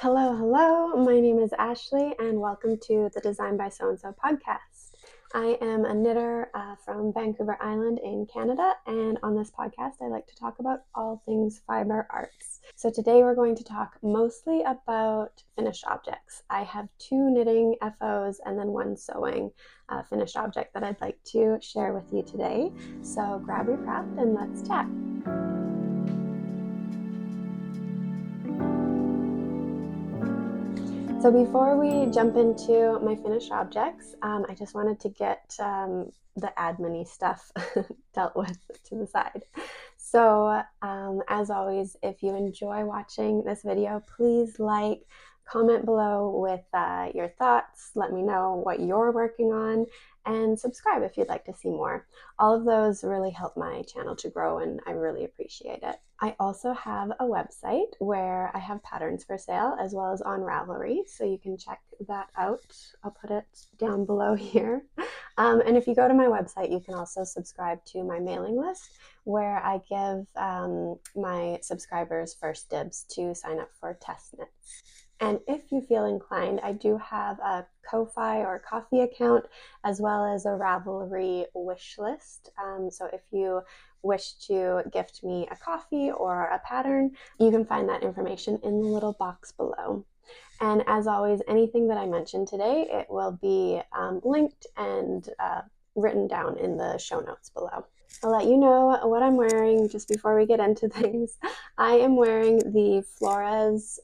Hello. My name is Ashley, and welcome to the Design by Sew podcast. I am a knitter from Vancouver Island in Canada, and on this podcast, I like to talk about all things fiber arts. So today we're going to talk mostly about finished objects. I have 2 knitting FOs and then 1 sewing finished object that I'd like to share with you today. So grab your craft and let's chat. So before we jump into my finished objects, I just wanted to get the admin-y stuff dealt with to the side. So as always, if you enjoy watching this video, please like, comment below with your thoughts, let me know what you're working on, and subscribe if you'd like to see more. All of those really help my channel to grow, and I really appreciate it. I also have a website where I have patterns for sale as well as on Ravelry, so you can check that out. I'll put it down below here. And if you go to my website, you can also subscribe to my mailing list where I give my subscribers first dibs to sign up for test knits. And if you feel inclined, I do have a Ko-Fi or Ko-fi account as well as a Ravelry wish list. So if you wish to gift me a coffee or a pattern, you can find that information in the little box below. And as always, anything that I mentioned today, it will be linked and written down in the show notes below. I'll let you know what I'm wearing just before we get into things. I am wearing the Flores,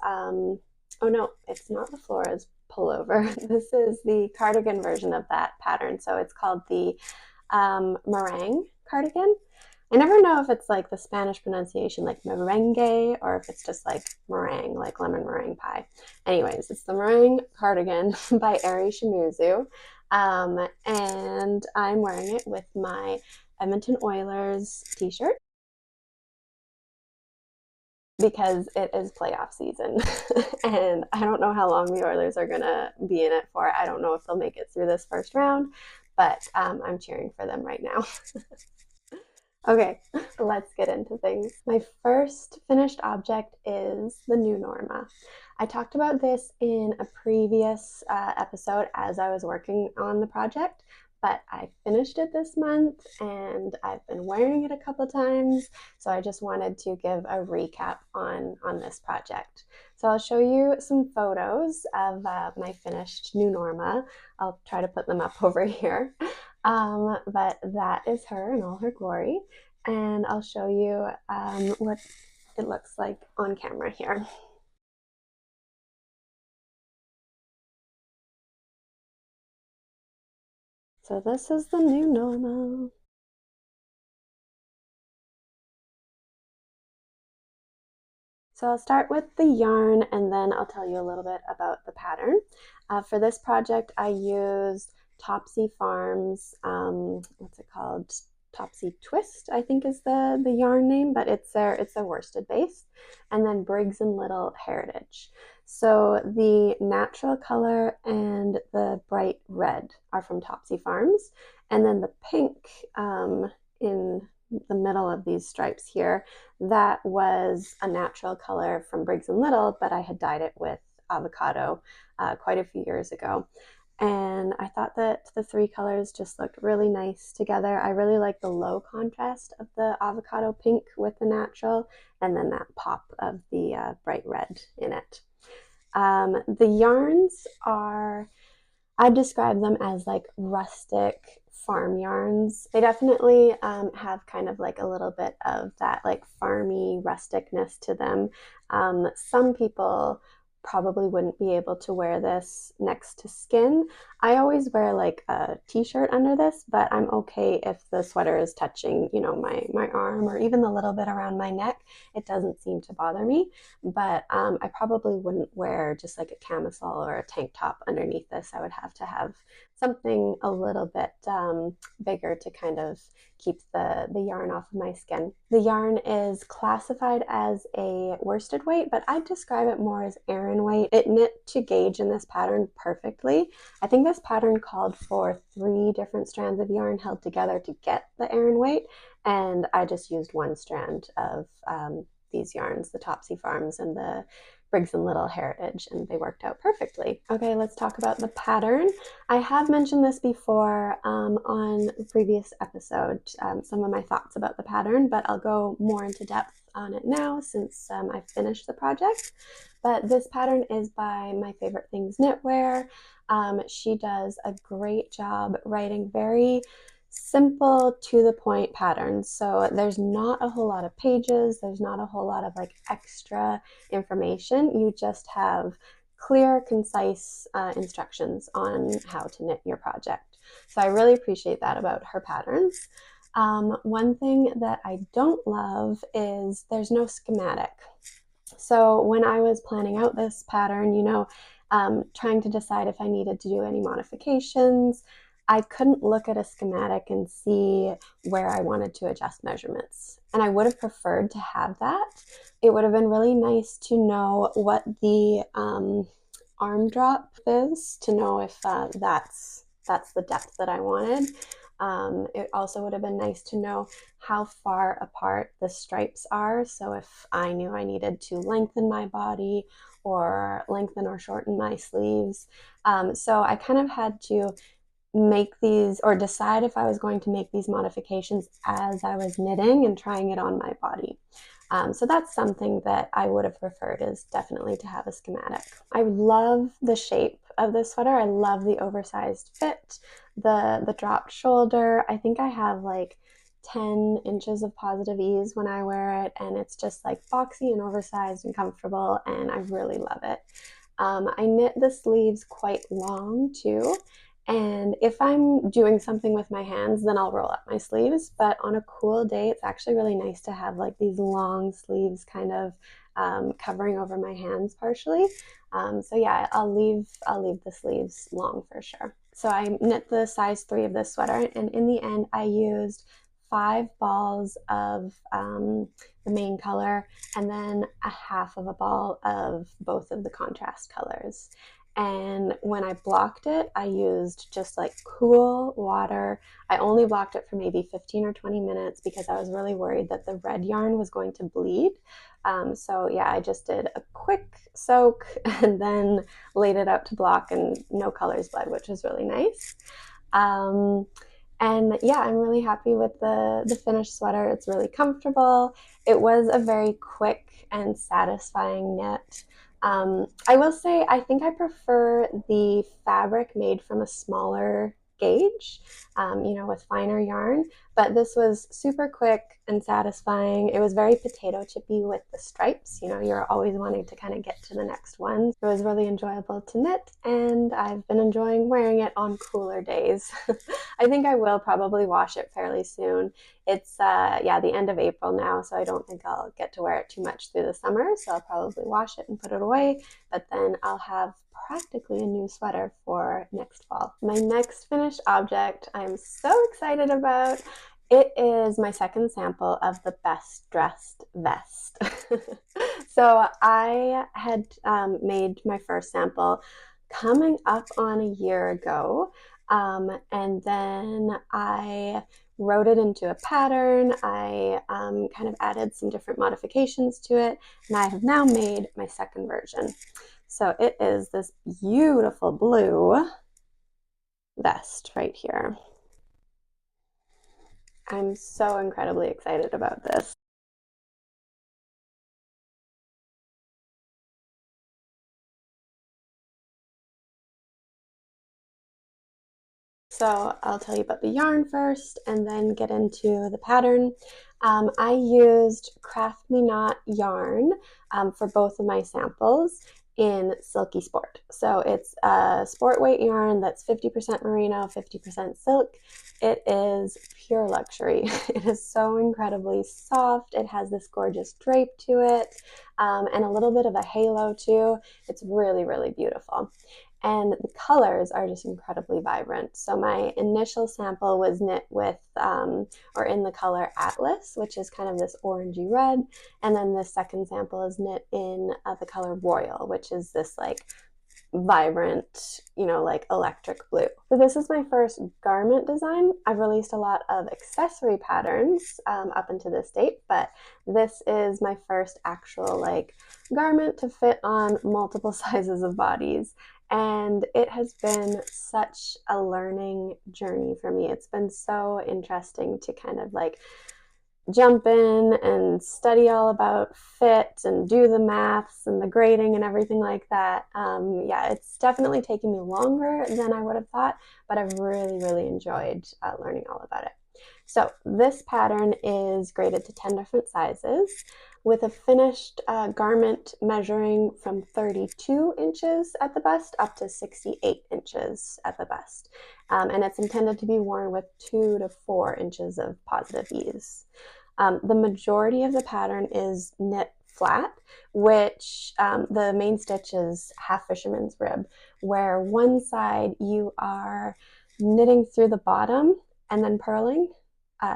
oh no, it's not the Flores pullover. This is the cardigan version of that pattern. So it's called the Merengue cardigan. I never know if it's like the Spanish pronunciation like merengue or if it's just like meringue, like lemon meringue pie. Anyways, it's the Merengue cardigan by Eri Shimuzu. And I'm wearing it with my Edmonton Oilers t-shirt because it is playoff season. And I don't know how long the Oilers are going to be in it for. I don't know if they'll make it through this first round, but I'm cheering for them right now. Okay, let's get into things. My first finished object is the new Norma. I talked about this in a previous episode as I was working on the project, but I finished it this month and I've been wearing it a couple times, so I just wanted to give a recap on this project. So I'll show you some photos of my finished new Norma. I'll try to put them up over here. But that is her in all her glory, and I'll show you what it looks like on camera here. So this is the new Norma. So I'll start with the yarn and then I'll tell you a little bit about the pattern. For this project, I used Topsy Farms, what's it called? Topsy Twist, I think is the yarn name, but it's a worsted base, and then Briggs and Little Heritage. So the natural color and the bright red are from Topsy Farms, and then the pink in the middle of these stripes here, that was a natural color from Briggs and Little, but I had dyed it with avocado quite a few years ago. And I thought that the 3 colors just looked really nice together. I really like the low contrast of the avocado pink with the natural, and then that pop of the bright red in it. The yarns are, I'd describe them as like rustic farm yarns. They definitely have kind of like a little bit of that like farmy rusticness to them. Some people probably wouldn't be able to wear this next to skin. I always wear like a t-shirt under this, but I'm okay if the sweater is touching, you know, my arm or even a little bit around my neck. It doesn't seem to bother me, but I probably wouldn't wear just like a camisole or a tank top underneath this. I would have to have something a little bit bigger to kind of keep the yarn off of my skin. The yarn is classified as a worsted weight, but I describe it more as Aran weight. It knit to gauge in this pattern perfectly. I think this pattern called for 3 different strands of yarn held together to get the Aran weight, and I just used 1 strand of these yarns, the Topsy Farms and the Briggs and Little heritage, and they worked out perfectly. Okay, let's talk about the pattern. I have mentioned this before on the previous episode, some of my thoughts about the pattern, but I'll go more into depth on it now since I've finished the project. But this pattern is by My Favorite Things Knitwear. She does a great job writing very simple, to the point patterns. So there's not a whole lot of pages, there's not a whole lot of like extra information. You just have clear, concise instructions on how to knit your project. So I really appreciate that about her patterns. One thing that I don't love is there's no schematic. So when I was planning out this pattern, trying to decide if I needed to do any modifications, I couldn't look at a schematic and see where I wanted to adjust measurements. And I would have preferred to have that. It would have been really nice to know what the arm drop is, to know if that's the depth that I wanted. It also would have been nice to know how far apart the stripes are. So if I knew I needed to lengthen my body or lengthen or shorten my sleeves. So I kind of had to make these, or decide if I was going to make these modifications as I was knitting and trying it on my body. So that's something that I would have preferred, is definitely to have a schematic. I love the shape of this sweater. I love the oversized fit, the dropped shoulder. I think I have like 10 inches of positive ease when I wear it, and it's just like boxy and oversized and comfortable, and I really love it. I knit the sleeves quite long too. And if I'm doing something with my hands, then I'll roll up my sleeves. But on a cool day, it's actually really nice to have like these long sleeves kind of covering over my hands partially. So yeah, I'll leave the sleeves long for sure. So I knit the size 3 of this sweater, and in the end, I used 5 balls of the main color and then a half of a ball of both of the contrast colors. And when I blocked it, I used just like cool water. I only blocked it for maybe 15 or 20 minutes because I was really worried that the red yarn was going to bleed. So yeah, I just did a quick soak and then laid it out to block, and no colors bled, which was really nice. And yeah, I'm really happy with the finished sweater. It's really comfortable. It was a very quick and satisfying knit. I will say I think I prefer the fabric made from a smaller gauge, with finer yarn, but this was super quick and satisfying. It was very potato chippy with the stripes. You're always wanting to kind of get to the next one. It was really enjoyable to knit, and I've been enjoying wearing it on cooler days. I think I will probably wash it fairly soon. It's the end of April now, so I don't think I'll get to wear it too much through the summer, so I'll probably wash it and put it away, but then I'll have practically a new sweater for next fall. My next finished object I'm so excited about. It is my second sample of the Best Dressed Vest. So I had made my first sample coming up on a year ago, and then I wrote it into a pattern. I kind of added some different modifications to it, and I have now made my second version. So it is this beautiful blue vest right here. I'm so incredibly excited about this. So I'll tell you about the yarn first and then get into the pattern. I used Craft Me Not yarn for both of my samples in Silky Sport. So it's a sport weight yarn that's 50% merino, 50% silk. It is pure luxury. It is so incredibly soft. It has this gorgeous drape to it, and a little bit of a halo too. It's really, really beautiful. And the colors are just incredibly vibrant. So my initial sample was knit with, or in the color Atlas, which is kind of this orangey red. And then the second sample is knit in the color Royal, which is this like vibrant, like electric blue. So this is my first garment design. I've released a lot of accessory patterns up until this date, but this is my first actual like garment to fit on multiple sizes of bodies. And it has been such a learning journey for me. It's been so interesting to kind of like jump in and study all about fit and do the maths and the grading and everything like that. Yeah, it's definitely taken me longer than I would have thought, but I've really enjoyed learning all about it. So this pattern is graded to 10 different sizes with a finished garment measuring from 32 inches at the bust up to 68 inches at the bust. And it's intended to be worn with 2 to 4 inches of positive ease. The majority of the pattern is knit flat, which the main stitch is half fisherman's rib, where one side you are knitting through the bottom and then purling.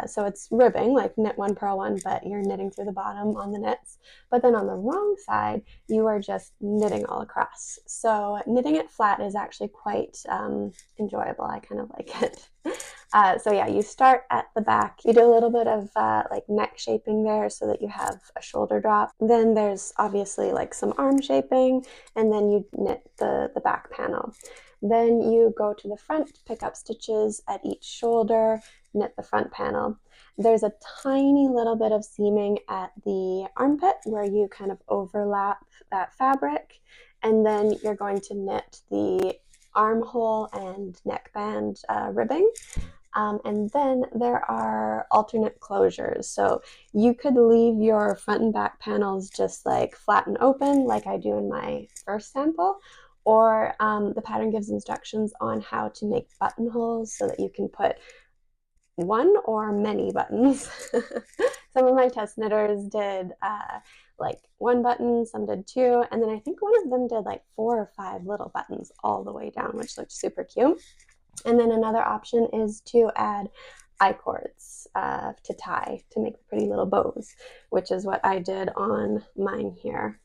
So it's ribbing, like knit one, purl one, but you're knitting through the bottom on the knits. But then on the wrong side, you are just knitting all across. So knitting it flat is actually quite enjoyable. I kind of like it. So yeah, you start at the back. You do a little bit of like neck shaping there so that you have a shoulder drop. Then there's obviously like some arm shaping, and then you knit the back panel. Then you go to the front, pick up stitches at each shoulder, knit the front panel. There's a tiny little bit of seaming at the armpit where you kind of overlap that fabric, and then you're going to knit the armhole and neckband ribbing. And then there are alternate closures. So you could leave your front and back panels just like flat and open like I do in my first sample, or the pattern gives instructions on how to make buttonholes so that you can put one or many buttons. Some of my test knitters did like one button, some did two, and then I think one of them did like 4 or 5 little buttons all the way down, which looked super cute. And then another option is to add I-cords to tie to make pretty little bows, which is what I did on mine here.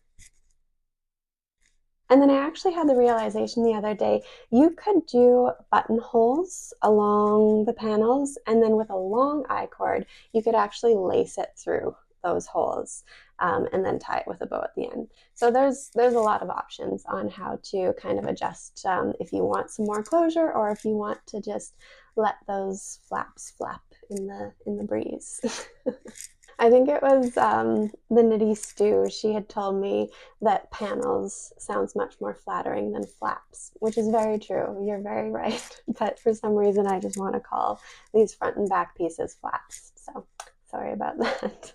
And then I actually had the realization the other day, you could do buttonholes along the panels, and then with a long I-cord, you could actually lace it through those holes and then tie it with a bow at the end. So there's a lot of options on how to kind of adjust if you want some more closure, or if you want to just let those flaps flap in the breeze. I think it was the Knitty Stew. She had told me that panels sounds much more flattering than flaps, which is very true. You're very right. But for some reason, I just want to call these front and back pieces flaps. So sorry about that.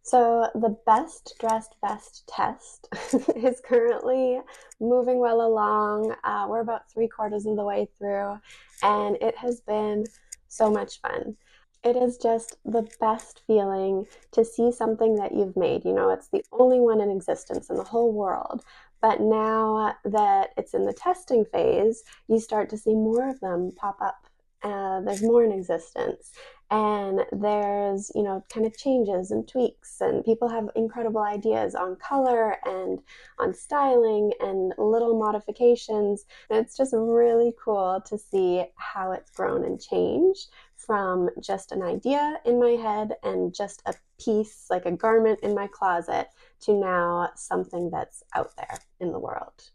So the best dressed vest test is currently moving well along. We're about 3/4 of the way through, and it has been so much fun. It is just the best feeling to see something that you've made. It's the only one in existence in the whole world. But now that it's in the testing phase, you start to see more of them pop up. There's more in existence. And there's, kind of changes and tweaks, and people have incredible ideas on color and on styling and little modifications. And it's just really cool to see how it's grown and changed from just an idea in my head and just a piece, like a garment in my closet, to now something that's out there in the world.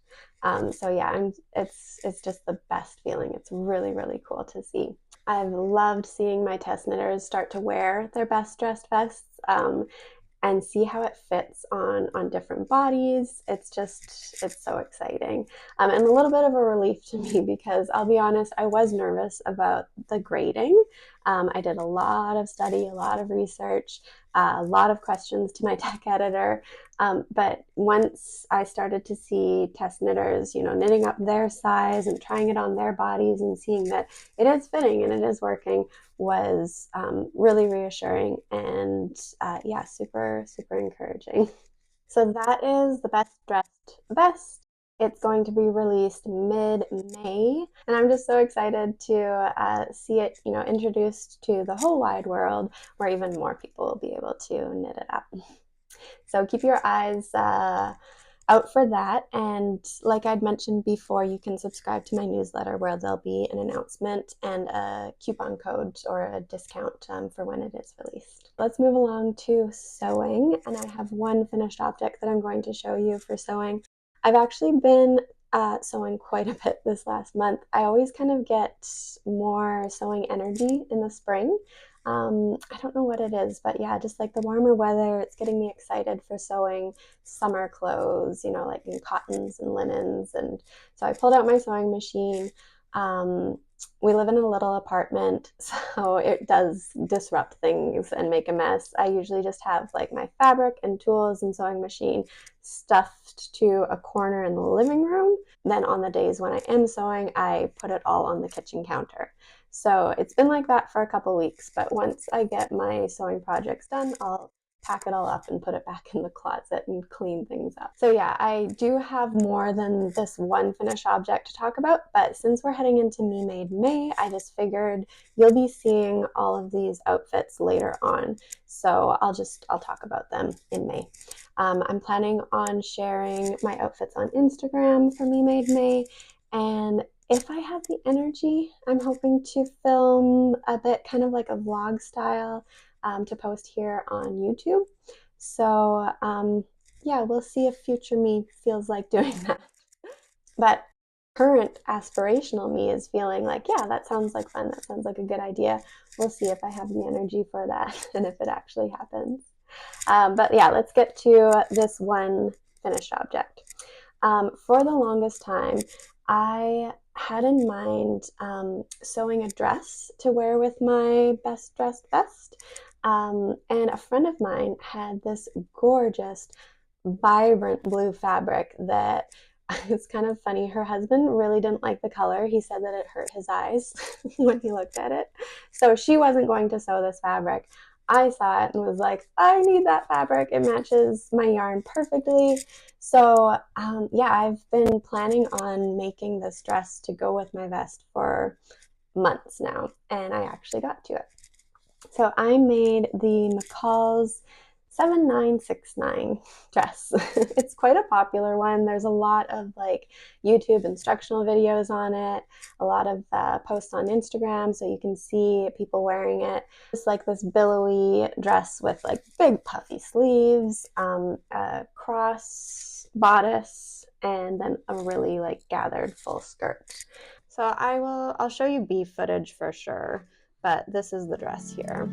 So yeah, it's just the best feeling. It's really cool to see. I've loved seeing my test knitters start to wear their best dressed vests and see how it fits on different bodies. It's so exciting. And a little bit of a relief to me, because I'll be honest, I was nervous about the grading. I did a lot of study, a lot of research, a lot of questions to my tech editor. But once I started to see test knitters, knitting up their size and trying it on their bodies and seeing that it is fitting and it is working, was really reassuring and yeah, super encouraging. So that is the best dressed vest. It's going to be released mid-May, and I'm just so excited to see it, introduced to the whole wide world, where even more people will be able to knit it up. So keep your eyes out out for that. And like I'd mentioned before, you can subscribe to my newsletter where there'll be an announcement and a coupon code or a discount for when it is released. Let's move along to sewing, and I have one finished object that I'm going to show you for sewing. I've actually been sewing quite a bit this last month. I always kind of get more sewing energy in the spring. I don't know what it is, but yeah, just like the warmer weather, it's getting me excited for sewing summer clothes, you know, like in cottons and linens. And so I pulled out my sewing machine. We live in a little apartment, so it does disrupt things and make a mess. I usually just have like my fabric and tools and sewing machine stuffed to a corner in the living room. Then on the days when I am sewing, I put it all on the kitchen counter. So it's been like that for a couple weeks, but once I get my sewing projects done, I'll pack it all up and put it back in the closet and clean things up. So yeah, I do have more than this one finished object to talk about, but since we're heading into Me Made May, I just figured you'll be seeing all of these outfits later on. So I'll talk about them in May. I'm planning on sharing my outfits on Instagram for Me Made May, and if I have the energy, I'm hoping to film a bit kind of like a vlog style to post here on YouTube. So yeah, we'll see if future me feels like doing that. But current aspirational me is feeling like, yeah, that sounds like fun. That sounds like a good idea. We'll see if I have the energy for that and if it actually happens. But yeah, let's get to this one finished object. For the longest time, I had in mind sewing a dress to wear with my best dressed vest. And a friend of mine had this gorgeous, vibrant blue fabric that it's kind of funny. Her husband really didn't like the color. He said that it hurt his eyes when he looked at it. So she wasn't going to sew this fabric. I saw it and was like, I need that fabric. It matches my yarn perfectly. So yeah, I've been planning on making this dress to go with my vest for months now, and I actually got to it. So I made the Mcalls 7969 dress. It's quite a popular one. There's a lot of like YouTube instructional videos on it, a lot of posts on Instagram, so you can see people wearing it. It's like this billowy dress with like big puffy sleeves, a cross bodice, and then a really like gathered full skirt. So I'll show you B footage for sure, but this is the dress here.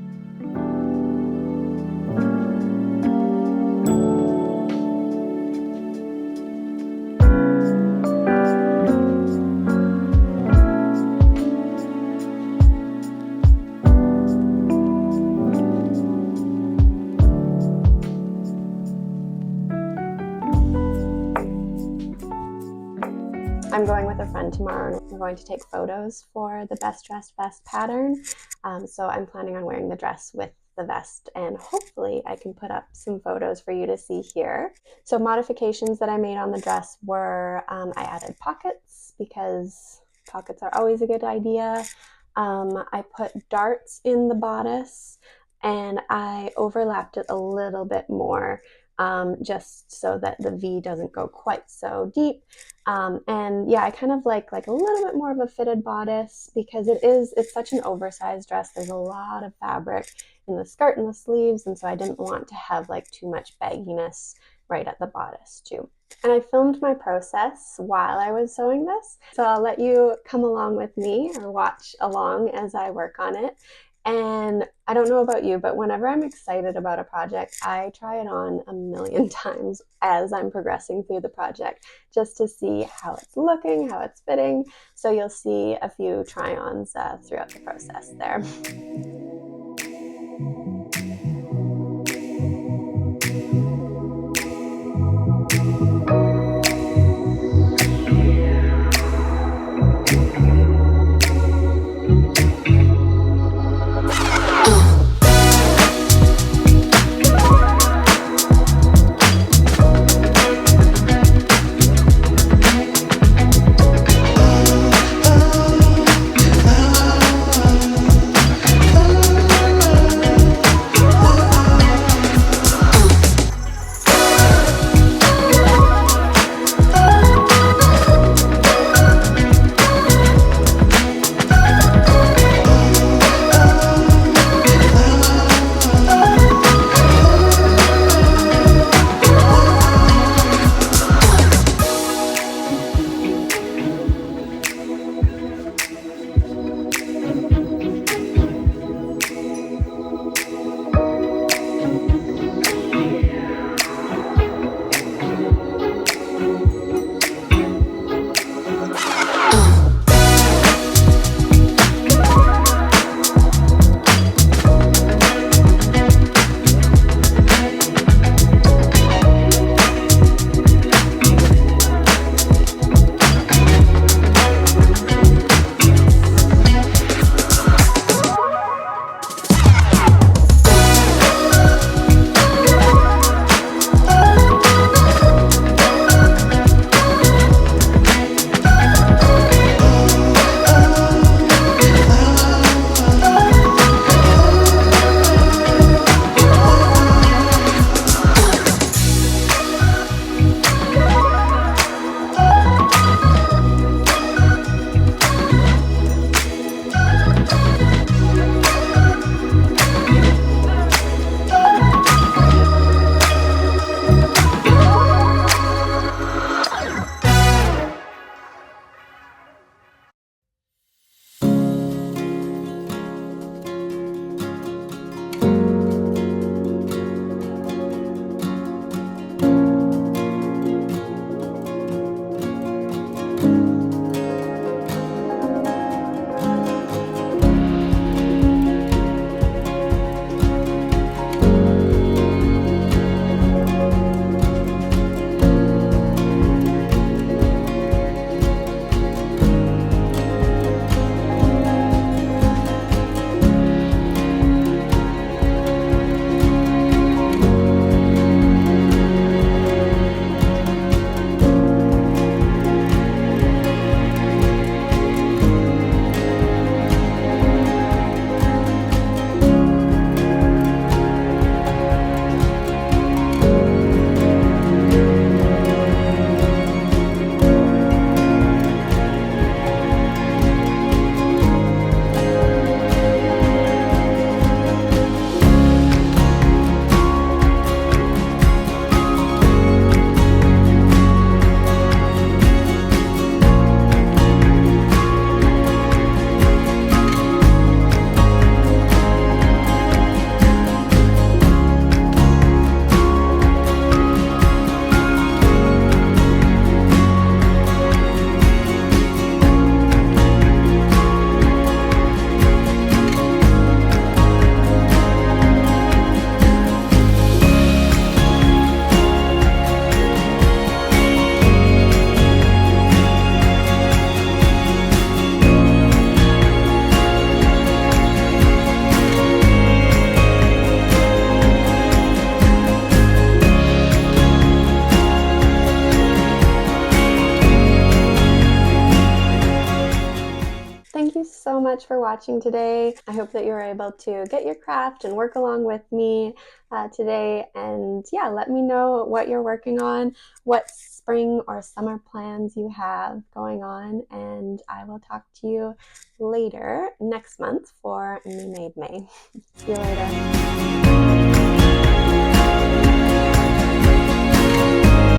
I'm going with a friend tomorrow and we're going to take photos for the Best Dressed Vest pattern. So I'm planning on wearing the dress with the vest, and hopefully I can put up some photos for you to see here. So modifications that I made on the dress were I added pockets because pockets are always a good idea. I put darts in the bodice and I overlapped it a little bit more. Just so that the V doesn't go quite so deep. And yeah, I kind of like a little bit more of a fitted bodice because it's such an oversized dress. There's a lot of fabric in the skirt and the sleeves, and so I didn't want to have like too much bagginess right at the bodice too. And I filmed my process while I was sewing this, so I'll let you come along with me or watch along as I work on it. And I don't know about you, but whenever I'm excited about a project, I try it on a million times as I'm progressing through the project just to see how it's looking, how it's fitting. So you'll see a few try-ons throughout the process there. much for watching today. I hope that you were able to get your craft and work along with me today. And yeah, let me know what you're working on, what spring or summer plans you have going on, and I will talk to you later next month for Me Made May. See you later.